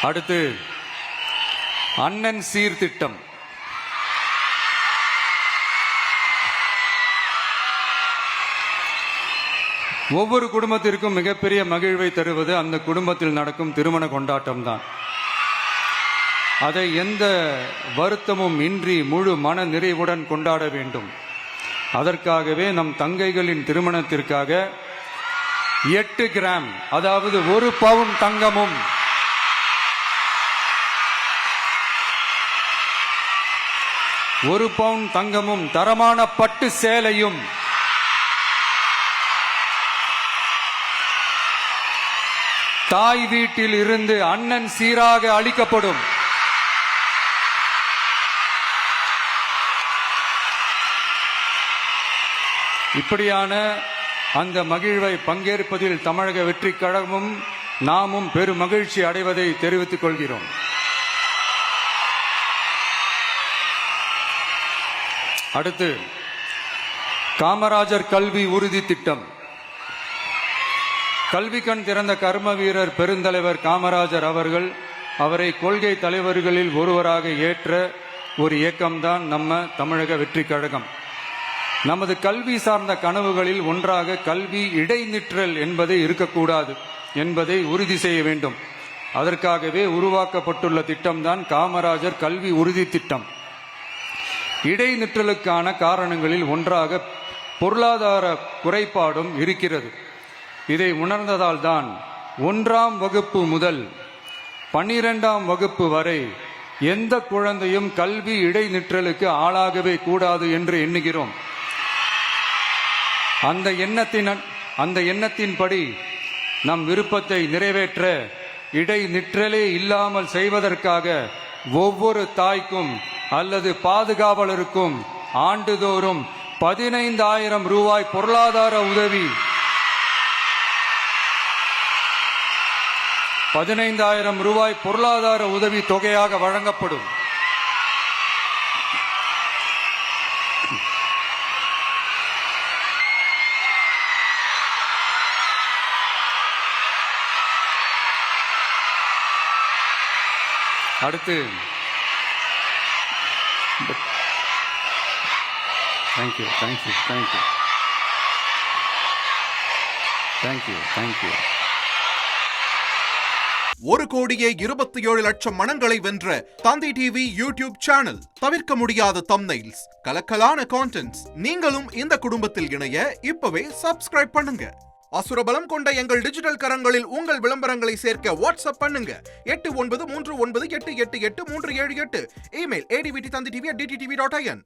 அடுத்து அண்ணன் சீர்திட்டம். ஒவ்வொரு குடும்பத்திற்கும் மிகப்பெரிய மகிழ்வை தருவது அந்த குடும்பத்தில் நடக்கும் திருமண கொண்டாட்டம் தான். அதை எந்த வருத்தமும் இன்றி முழு மன நிறைவுடன் கொண்டாட வேண்டும். அதற்காகவே நம் தங்கைகளின் திருமணத்திற்காக 8 கிராம், அதாவது 1 பவுன் தங்கமும் 1 பவுன் தங்கமும் தரமான பட்டு சேலையும் தாய் வீட்டில் இருந்து அண்ணன் சீராக அளிக்கப்படும். இப்படியான அந்த மகிழ்வை பங்கேற்பதில் தமிழக வெற்றிக் கழகமும் நாமும் பெரும் மகிழ்ச்சி அடைவதை தெரிவித்துக் கொள்கிறோம். அடுத்து காமராஜர் கல்வி உறுதி திட்டம். கல்வி கண் திறந்த கர்ம வீரர் பெருந்தலைவர் காமராஜர் அவரை கொள்கை தலைவர்களில் ஒருவராக ஏற்ற ஒரு இயக்கம்தான் நம்ம தமிழக வெற்றிக் கழகம். நமது கல்வி சார்ந்த கனவுகளில் ஒன்றாக கல்வி இடைநிற்றல் என்பதை இருக்கக்கூடாது என்பதை உறுதி செய்ய வேண்டும். அதற்காகவே உருவாக்கப்பட்டுள்ள திட்டம்தான் காமராஜர் கல்வி உறுதி திட்டம். இடைநிற்றலுக்கான காரணங்களில் ஒன்றாக பொருளாதார குறைபாடும் இருக்கிறது. இதை உணர்ந்ததால் தான் 1ஆம் வகுப்பு முதல் 12ஆம் வகுப்பு வரை எந்த குழந்தையும் கல்வி இடைநிற்றலுக்கு ஆளாகவே கூடாது என்று எண்ணுகிறோம். அந்த எண்ணத்தின்படி நம் விருப்பத்தை நிறைவேற்ற இடைநிற்றலே இல்லாமல் செய்வதற்காக ஒவ்வொரு தாய்க்கும் அல்லது பாதுகாவலருக்கும் ஆண்டுதோறும் 15,000 ரூபாய் பொருளாதார உதவி 15,000 ரூபாய் பொருளாதார உதவி தொகையாக வழங்கப்படும். அடுத்து தேங்க்யூ. ஒரு கோடியே 27 லட்சம் மனங்களை வென்ற தந்தி டிவி யூடியூப் சேனல். தவிர்க்க முடியாத தம்ப்நெயில்ஸ், கலக்கலான கான்டென்ட்ஸ். நீங்களும் இந்த குடும்பத்தில் இணைய இப்பவே சப்ஸ்கிரைப் பண்ணுங்க. அசுரபலம் கொண்ட எங்கள் டிஜிட்டல் கரங்களில் உங்கள் விளம்பரங்களை சேர்க்க வாட்ஸ்அப் பண்ணுங்க. 8939888378. Email advtthanditv@dttv.in.